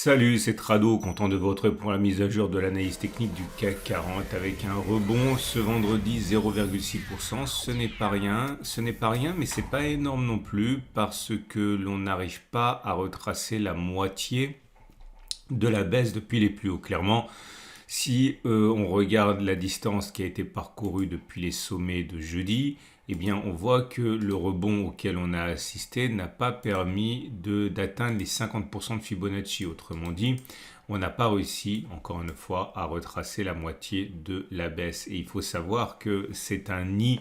Salut, c'est Trado, content de vous retrouver pour la mise à jour de l'analyse technique du CAC 40 avec un rebond ce vendredi 0,6%. Ce n'est pas rien, mais c'est pas énorme non plus parce que l'on n'arrive pas à retracer la moitié de la baisse depuis les plus hauts. Clairement, si on regarde la distance qui a été parcourue depuis les sommets de jeudi, eh bien, on voit que le rebond auquel on a assisté n'a pas permis d'atteindre les 50% de Fibonacci. Autrement dit, on n'a pas réussi, encore une fois, à retracer la moitié de la baisse. Et il faut savoir que c'est un nid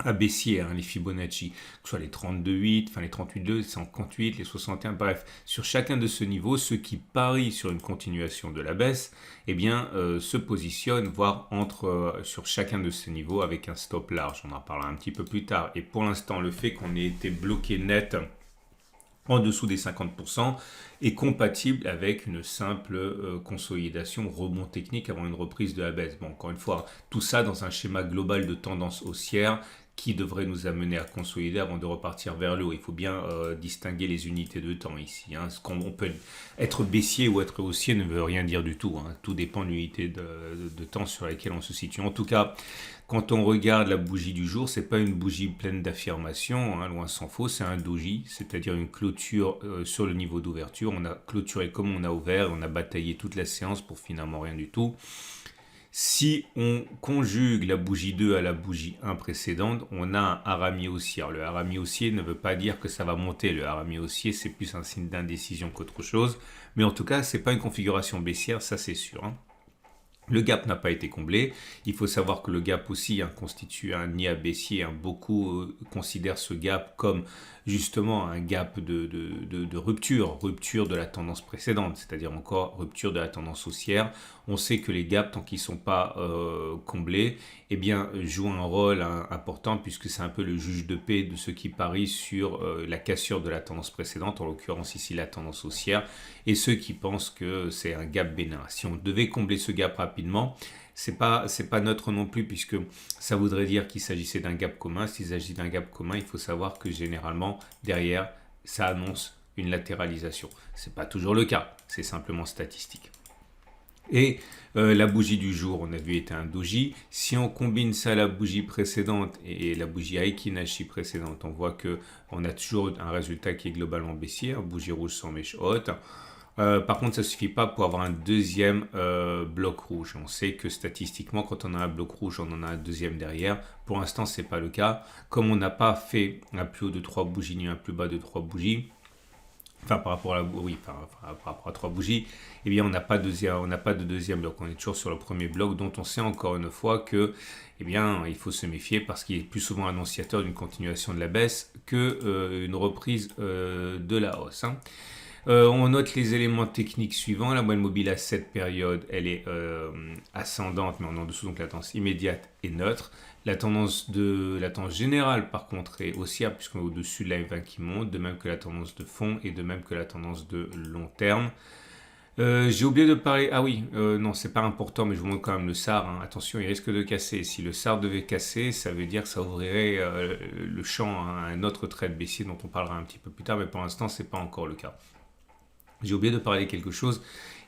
à baissier, les Fibonacci, que ce soit les 32,8, enfin les 38,2, les 58, les 61, bref, sur chacun de ce niveau, ceux qui parient sur une continuation de la baisse, eh bien, se positionnent, voire entrent sur chacun de ces niveaux avec un stop large. On en parlera un petit peu plus tard. Et pour l'instant, le fait qu'on ait été bloqué net en dessous des 50% est compatible avec une simple consolidation rebond technique avant une reprise de la baisse. Bon, encore une fois, tout ça dans un schéma global de tendance haussière qui devrait nous amener à consolider avant de repartir vers le haut. Il faut bien distinguer les unités de temps ici. On peut être baissier ou être haussier ne veut rien dire du tout. Tout dépend de l'unité de temps sur laquelle on se situe. En tout cas, quand on regarde la bougie du jour, c'est pas une bougie pleine d'affirmations, loin s'en faut, c'est un doji, c'est-à-dire une clôture sur le niveau d'ouverture. On a clôturé comme on a ouvert, on a bataillé toute la séance pour finalement rien du tout. Si on conjugue la bougie 2 à la bougie 1 précédente, on a un harami haussier. Le harami haussier ne veut pas dire que ça va monter. Le harami haussier, c'est plus un signe d'indécision qu'autre chose. Mais en tout cas, c'est pas une configuration baissière, ça c'est sûr. Le gap n'a pas été comblé. Il faut savoir que le gap aussi constitue un nid à baissier. Beaucoup considèrent ce gap comme justement un gap de rupture de la tendance précédente, c'est-à-dire encore rupture de la tendance haussière. On sait que les gaps, tant qu'ils ne sont pas comblés, eh bien, jouent un rôle important puisque c'est un peu le juge de paix de ceux qui parient sur la cassure de la tendance précédente, en l'occurrence ici la tendance haussière, et ceux qui pensent que c'est un gap bénin. Si on devait combler ce gap rapidement, c'est pas neutre non plus puisque ça voudrait dire qu'il s'agissait d'un gap commun. S'il s'agit d'un gap commun, il faut savoir que généralement derrière ça annonce une latéralisation. C'est pas toujours le cas, c'est simplement statistique. Et la bougie du jour, on a vu, était un doji. Si on combine ça à la bougie précédente et la bougie Aiki-Nashi précédente, on voit qu'on a toujours un résultat qui est globalement baissier, bougie rouge sans mèche haute. Par contre, ça ne suffit pas pour avoir un deuxième bloc rouge. On sait que statistiquement, quand on a un bloc rouge, on en a un deuxième derrière. Pour l'instant, ce n'est pas le cas. Comme on n'a pas fait un plus haut de 3 bougies ni un plus bas de 3 bougies, par rapport à 3 bougies, eh bien, on n'a pas de deuxième bloc. On est toujours sur le premier bloc dont on sait encore une fois que, eh bien, il faut se méfier parce qu'il est plus souvent annonciateur d'une continuation de la baisse qu'une reprise de la hausse. On note les éléments techniques suivants. La moyenne mobile à cette période, elle est ascendante, mais en dessous, donc la tendance immédiate est neutre. La tendance générale, par contre, est haussière, puisqu'on est au-dessus de la M20 qui monte, de même que la tendance de fond et de même que la tendance de long terme. J'ai oublié de parler. Ah oui, non, c'est pas important, mais je vous montre quand même le SAR. Attention, il risque de casser. Si le SAR devait casser, ça veut dire que ça ouvrirait le champ à un autre trade baissier dont on parlera un petit peu plus tard, mais pour l'instant, c'est pas encore le cas. J'ai oublié de parler quelque chose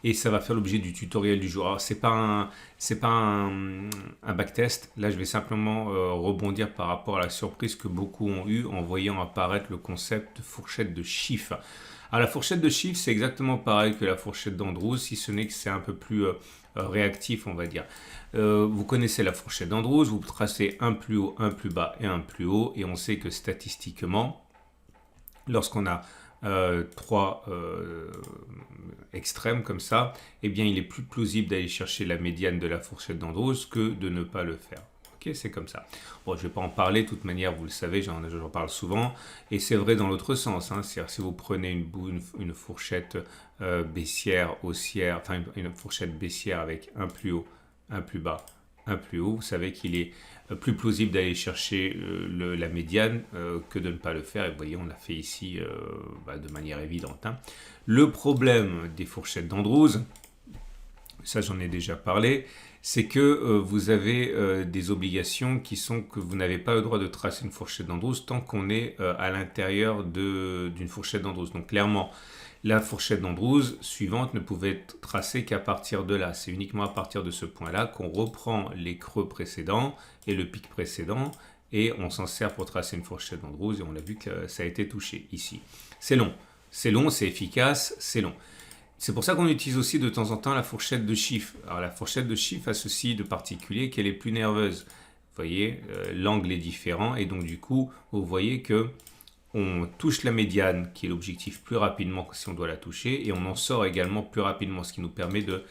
et ça va faire l'objet du tutoriel du jour. Alors, c'est pas un backtest. Là, je vais simplement rebondir par rapport à la surprise que beaucoup ont eue en voyant apparaître le concept de fourchette de chiffres. Alors, la fourchette de chiffres, c'est exactement pareil que la fourchette d'Andrews, si ce n'est que c'est un peu plus réactif, on va dire. Vous connaissez la fourchette d'Andrews, vous tracez un plus haut, un plus bas et un plus haut, et on sait que statistiquement, lorsqu'on a 3 extrêmes comme ça, eh bien il est plus plausible d'aller chercher la médiane de la fourchette d'Andrews que de ne pas le faire. Ok, c'est comme ça. Bon, je ne vais pas en parler, de toute manière, vous le savez, j'en parle souvent, et c'est vrai dans l'autre sens. C'est-à-dire si vous prenez une fourchette baissière, haussière, enfin une fourchette baissière avec un plus haut, un plus bas, un plus haut, vous savez qu'il est plus plausible d'aller chercher la médiane que de ne pas le faire. Et vous voyez, on l'a fait ici de manière évidente. Le problème des fourchettes d'Andrews, ça j'en ai déjà parlé, c'est que vous avez des obligations qui sont que vous n'avez pas le droit de tracer une fourchette d'Andrews tant qu'on est à l'intérieur d'une fourchette d'Andrews. Donc clairement, la fourchette d'Andrews suivante ne pouvait être tracée qu'à partir de là. C'est uniquement à partir de ce point-là qu'on reprend les creux précédents et le pic précédent et on s'en sert pour tracer une fourchette d'Andrews et on a vu que ça a été touché ici. C'est long, c'est efficace, c'est long. C'est pour ça qu'on utilise aussi de temps en temps la fourchette de chiffres. Alors la fourchette de chiffres a ceci de particulier qu'elle est plus nerveuse. Vous voyez, l'angle est différent et donc du coup, vous voyez que on touche la médiane qui est l'objectif plus rapidement que si on doit la toucher et on en sort également plus rapidement, ce qui nous permet de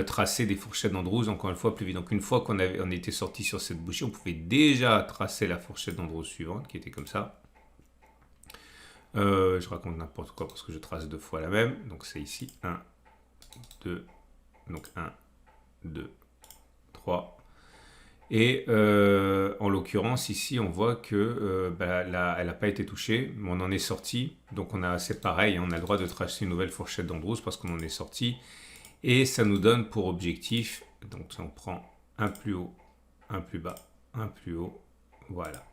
tracer des fourchettes d'Andrews encore une fois plus vite. Donc une fois on était sorti sur cette bouchée, on pouvait déjà tracer la fourchette d'Andrews suivante qui était comme ça. Je raconte n'importe quoi parce que je trace deux fois la même. Donc c'est ici 1, 2, donc 1, 2, 3. Et en l'occurrence ici on voit que elle n'a pas été touchée, mais on en est sorti. Donc c'est pareil, hein, on a le droit de tracer une nouvelle fourchette d'Andrews parce qu'on en est sorti. Et ça nous donne pour objectif, donc si on prend un plus haut, un plus bas, un plus haut, voilà.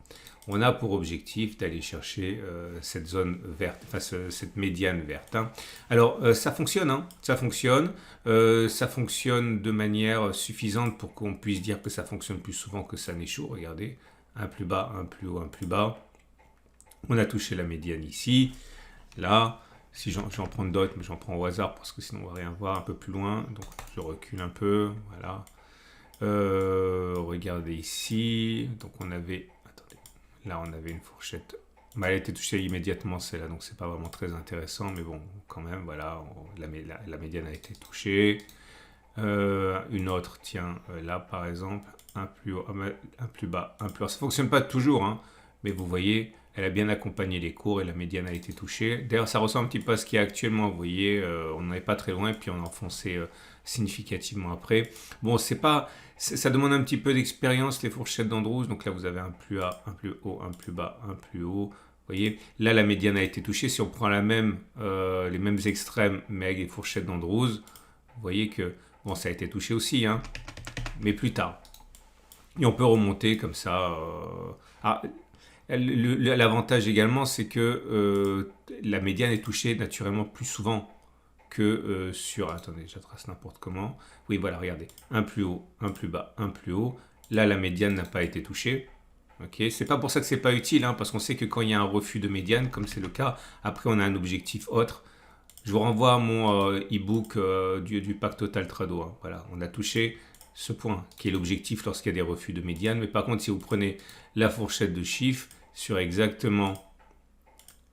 On a pour objectif d'aller chercher cette zone verte, enfin cette médiane verte. Hein. Alors ça fonctionne, hein, ça fonctionne de manière suffisante pour qu'on puisse dire que ça fonctionne plus souvent que ça n'échoue. Regardez, un plus bas, un plus haut, un plus bas. On a touché la médiane ici, là. Si j'en prends d'autres, mais j'en prends au hasard parce que sinon on va rien voir un peu plus loin. Donc je recule un peu, voilà. Regardez ici, donc on avait, attendez, là on avait une fourchette, elle a été touchée immédiatement celle-là, donc c'est pas vraiment très intéressant, mais bon, quand même, voilà, la médiane a été touchée. Une autre, tiens, là par exemple, un plus haut, un plus bas, un plus haut. Ça fonctionne pas toujours, hein, mais vous voyez, elle a bien accompagné les cours et la médiane a été touchée. D'ailleurs, ça ressemble un petit peu à ce qu'il y a actuellement. Vous voyez, on n'en est pas très loin et puis on a enfoncé significativement après. Bon, ça demande un petit peu d'expérience, les fourchettes d'Andrews. Donc là, vous avez un plus bas, un plus haut, un plus bas, un plus haut. Vous voyez, là, la médiane a été touchée. Si on prend les mêmes extrêmes, mais avec les fourchettes d'Andrews, vous voyez que, bon, ça a été touché aussi, hein, mais plus tard. Et on peut remonter comme ça. L'avantage également, c'est que la médiane est touchée naturellement plus souvent que sur... Attendez, je trace n'importe comment. Oui, voilà, regardez. Un plus haut, un plus bas, un plus haut. Là, la médiane n'a pas été touchée. Okay. C'est pas pour ça que c'est pas utile, hein, parce qu'on sait que quand il y a un refus de médiane, comme c'est le cas, après on a un objectif autre. Je vous renvoie à mon e-book du Pack Total Trado. Hein. Voilà, on a touché ce point qui est l'objectif lorsqu'il y a des refus de médiane. Mais par contre, si vous prenez la fourchette de chiffres sur exactement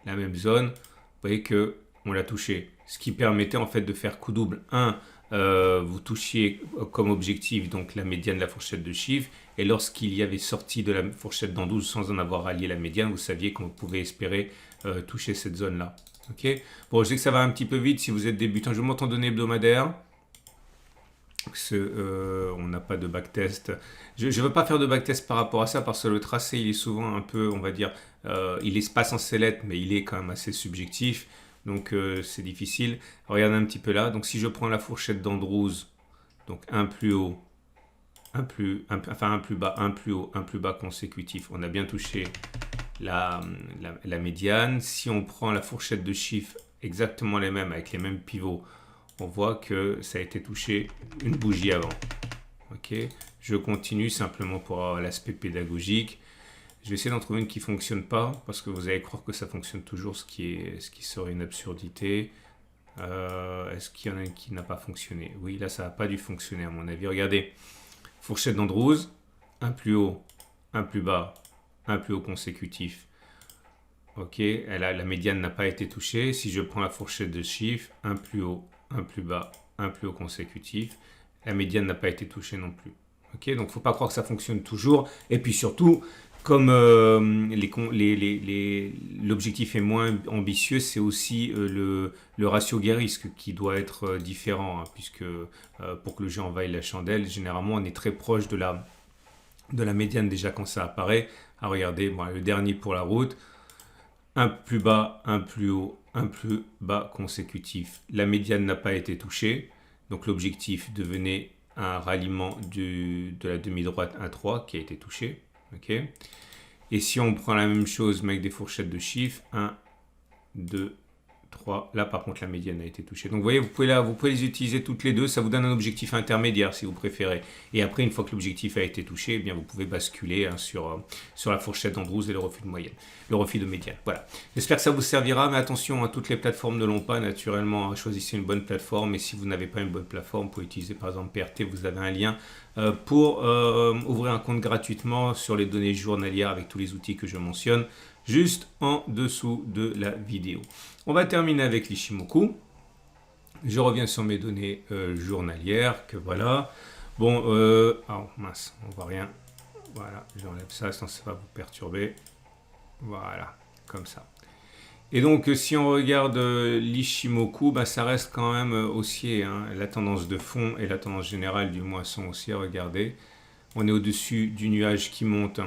la même zone, vous voyez que on l'a touché. Ce qui permettait en fait de faire coup double. Vous touchiez comme objectif donc la médiane de la fourchette de chiffres. Et lorsqu'il y avait sorti de la fourchette d'Andrews sans en avoir allié la médiane, vous saviez qu'on pouvait espérer toucher cette zone-là. Okay. Bon, je sais que ça va un petit peu vite si vous êtes débutant. Je vous montre en données hebdomadaires. On n'a pas de backtest. Je ne veux pas faire de backtest par rapport à ça parce que le tracé, il est souvent un peu, on va dire, il est pas censé l'être, mais il est quand même assez subjectif. Donc, c'est difficile. Regardez un petit peu là. Donc, si je prends la fourchette d'Andrews, donc un plus haut, un plus bas, un plus haut, un plus bas consécutif, on a bien touché la médiane. Si on prend la fourchette de chiffres exactement les mêmes, avec les mêmes pivots, on voit que ça a été touché une bougie avant. Ok, je continue simplement pour l'aspect pédagogique. Je vais essayer d'en trouver une qui ne fonctionne pas, parce que vous allez croire que ça fonctionne toujours, ce qui serait une absurdité. Est-ce qu'il y en a une qui n'a pas fonctionné? Oui, là, ça n'a pas dû fonctionner à mon avis. Regardez, fourchette d'Andrews, un plus haut, un plus bas, un plus haut consécutif. Ok, la médiane n'a pas été touchée. Si je prends la fourchette de chiffres, un plus haut, un plus bas, un plus haut consécutif, la médiane n'a pas été touchée non plus. Ok, donc il ne faut pas croire que ça fonctionne toujours. Et puis surtout, comme l'objectif est moins ambitieux, c'est aussi le ratio gain-risque qui doit être différent, hein, puisque pour que le jeu envahisse la chandelle, généralement on est très proche de la médiane déjà quand ça apparaît. Ah, regardez, bon, le dernier pour la route, un plus bas, un plus haut, un plus bas consécutif. La médiane n'a pas été touchée. Donc l'objectif devenait un ralliement de la demi-droite 1,3 qui a été touché. Okay. Et si on prend la même chose mais avec des fourchettes de chiffres, 1, 2, 3. Là, par contre, la médiane a été touchée. Donc, vous voyez, vous pouvez les utiliser toutes les deux. Ça vous donne un objectif intermédiaire, si vous préférez. Et après, une fois que l'objectif a été touché, eh bien, vous pouvez basculer sur la fourchette d'Andrews et le refil de moyenne, le refil de médiane. Voilà. J'espère que ça vous servira. Mais attention, toutes les plateformes ne l'ont pas. Naturellement, choisissez une bonne plateforme. Et si vous n'avez pas une bonne plateforme, vous pouvez utiliser, par exemple, PRT. Vous avez un lien pour ouvrir un compte gratuitement sur les données journalières avec tous les outils que je mentionne juste en dessous de la vidéo. On va terminer avec l'Ishimoku. Je reviens sur mes données journalières, que voilà. Bon, oh mince, on voit rien. Voilà, j'enlève ça, sinon ça va vous perturber. Voilà, comme ça. Et donc, si on regarde l'Ishimoku, bah, ça reste quand même haussier. Hein. La tendance de fond et la tendance générale du mois sont haussières. Regardez, on est au-dessus du nuage qui monte.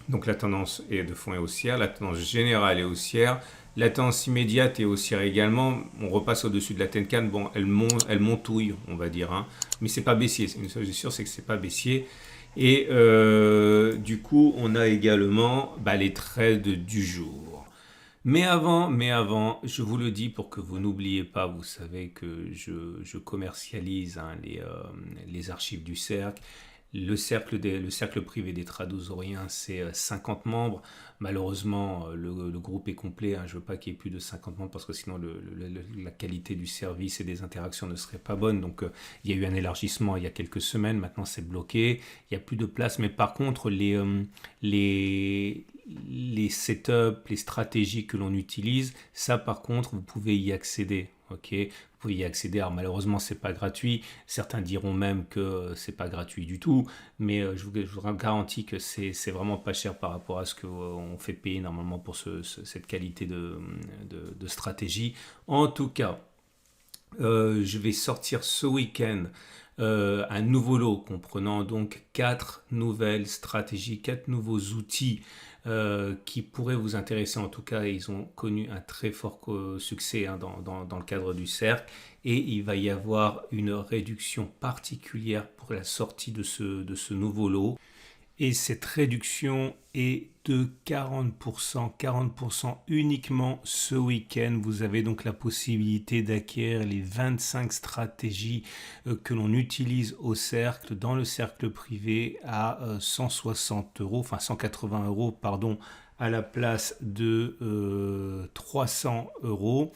Donc la tendance de fond est haussière, la tendance générale est haussière, la tendance immédiate est haussière également. On repasse au-dessus de la Tenkan, bon, elle montouille, on va dire, hein. Mais c'est pas baissier. Une chose est sûre, c'est que c'est pas baissier. Et du coup, on a également les trades du jour. Mais avant, je vous le dis pour que vous n'oubliez pas, vous savez que je commercialise les archives du cercle. Le cercle privé des tradosauriens, c'est 50 membres. Malheureusement, le groupe est complet. Hein. Je ne veux pas qu'il y ait plus de 50 membres parce que sinon la qualité du service et des interactions ne serait pas bonne. Donc, il y a eu un élargissement il y a quelques semaines. Maintenant, c'est bloqué. Il n'y a plus de place. Mais par contre, les setups, les stratégies que l'on utilise, ça, par contre, vous pouvez y accéder. Ok, vous pouvez y accéder. Alors malheureusement, c'est pas gratuit. Certains diront même que c'est pas gratuit du tout, mais je vous garantis que c'est vraiment pas cher par rapport à ce qu'on fait payer normalement pour cette qualité de stratégie. En tout cas, je vais sortir ce week-end un nouveau lot comprenant donc 4 nouvelles stratégies, 4 nouveaux outils qui pourraient vous intéresser. En tout cas, ils ont connu un très fort succès hein, dans le cadre du cercle et il va y avoir une réduction particulière pour la sortie de ce nouveau lot. Et cette réduction est de 40% uniquement ce week-end. Vous avez donc la possibilité d'acquérir les 25 stratégies que l'on utilise au cercle, dans le cercle privé à 160 €, enfin 180 €, pardon, à la place de 300 €.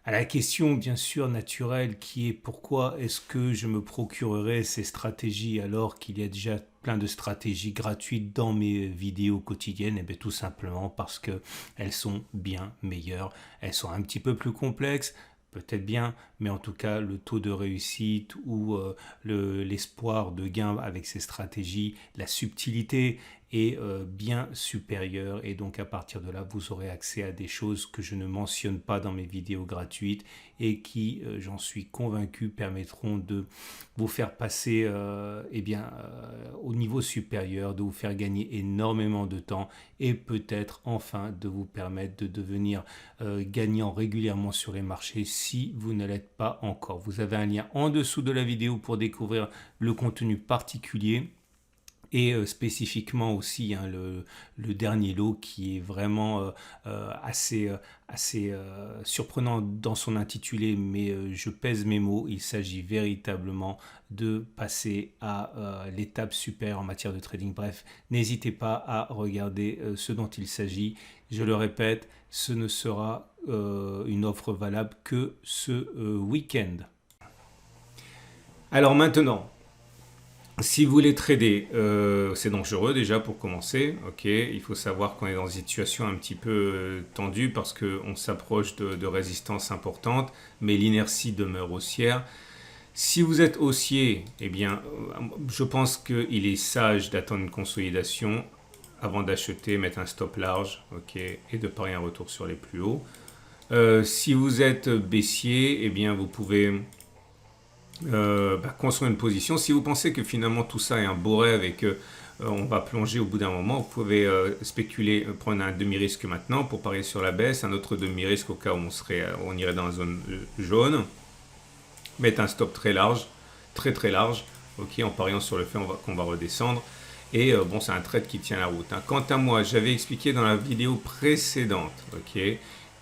À la question bien sûr naturelle qui est pourquoi est-ce que je me procurerais ces stratégies alors qu'il y a déjà plein de stratégies gratuites dans mes vidéos quotidiennes? Et bien tout simplement parce qu'elles sont bien meilleures, elles sont un petit peu plus complexes, peut-être bien, mais en tout cas le taux de réussite ou l'espoir de gain avec ces stratégies, la subtilité est bien supérieur et donc à partir de là vous aurez accès à des choses que je ne mentionne pas dans mes vidéos gratuites et qui j'en suis convaincu permettront de vous faire passer au niveau supérieur, de vous faire gagner énormément de temps et peut-être enfin de vous permettre de devenir gagnant régulièrement sur les marchés si vous ne l'êtes pas encore. Vous avez un lien en dessous de la vidéo pour découvrir le contenu particulier. Et spécifiquement aussi hein, le dernier lot qui est vraiment assez surprenant dans son intitulé, mais je pèse mes mots, il s'agit véritablement de passer à l'étape supérieure en matière de trading. Bref, n'hésitez pas à regarder ce dont il s'agit. Je le répète, ce ne sera une offre valable que ce week-end. Alors maintenant, si vous voulez trader, c'est dangereux déjà pour commencer. Ok, il faut savoir qu'on est dans une situation un petit peu tendue parce qu'on s'approche de résistances importantes, mais l'inertie demeure haussière. Si vous êtes haussier, eh bien, je pense qu'il est sage d'attendre une consolidation avant d'acheter, mettre un stop large, ok, et de parier un retour sur les plus hauts. Si vous êtes baissier, eh bien, vous pouvez construire une position. Si vous pensez que finalement tout ça est un beau rêve et que on va plonger au bout d'un moment, vous pouvez spéculer, prendre un demi-risque maintenant pour parier sur la baisse, un autre demi-risque au cas où on irait dans la zone jaune. mettre un stop très large, très large, ok, en pariant sur le fait qu'on va redescendre. Et bon, c'est un trade qui tient la route, hein. Quant à moi, j'avais expliqué dans la vidéo précédente, ok,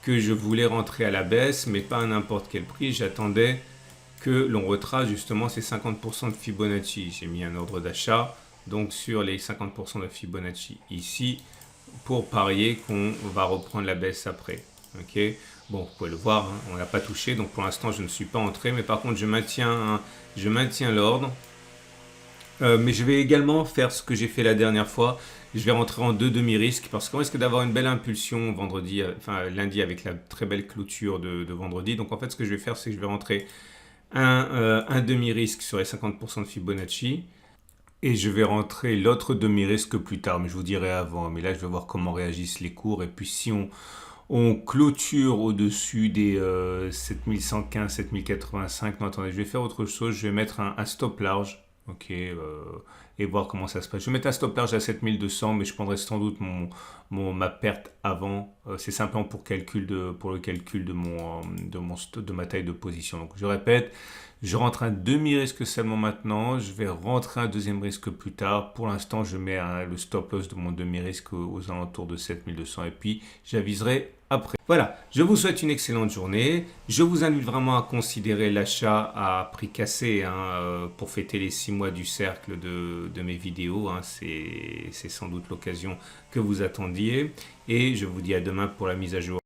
que je voulais rentrer à la baisse, mais pas à n'importe quel prix. J'attendais que l'on retrace justement ces 50% de Fibonacci. J'ai mis un ordre d'achat donc sur les 50% de Fibonacci ici pour parier qu'on va reprendre la baisse après. Ok, bon, vous pouvez le voir, hein, on n'a pas touché, donc pour l'instant je ne suis pas entré, mais par contre je maintiens l'ordre. Mais je vais également faire ce que j'ai fait la dernière fois. Je vais rentrer en deux demi-risques parce qu'on risque d'avoir une belle impulsion vendredi, enfin lundi avec la très belle clôture de vendredi. Donc en fait, ce que je vais faire, c'est que je vais rentrer un demi-risque sur les 50% de Fibonacci et je vais rentrer l'autre demi-risque plus tard. Mais je vous dirai avant. Mais là, je vais voir comment réagissent les cours. Et puis si on clôture au-dessus des 7115, 7085. Non, attendez, je vais faire autre chose. Je vais mettre un stop large. Ok, et voir comment ça se passe. Je vais mettre un stop large à 7200, mais je prendrai sans doute ma perte avant. C'est simplement pour le calcul de ma taille de position. Donc je répète, je rentre un demi-risque seulement maintenant. Je vais rentrer un deuxième risque plus tard. Pour l'instant, je mets le stop loss de mon demi-risque aux alentours de 7200 et puis j'aviserai après. Voilà, je vous souhaite une excellente journée. Je vous invite vraiment à considérer l'achat à prix cassé, hein, pour fêter les 6 mois du cercle de mes vidéos, hein. C'est sans doute l'occasion que vous attendiez. Et je vous dis à demain pour la mise à jour.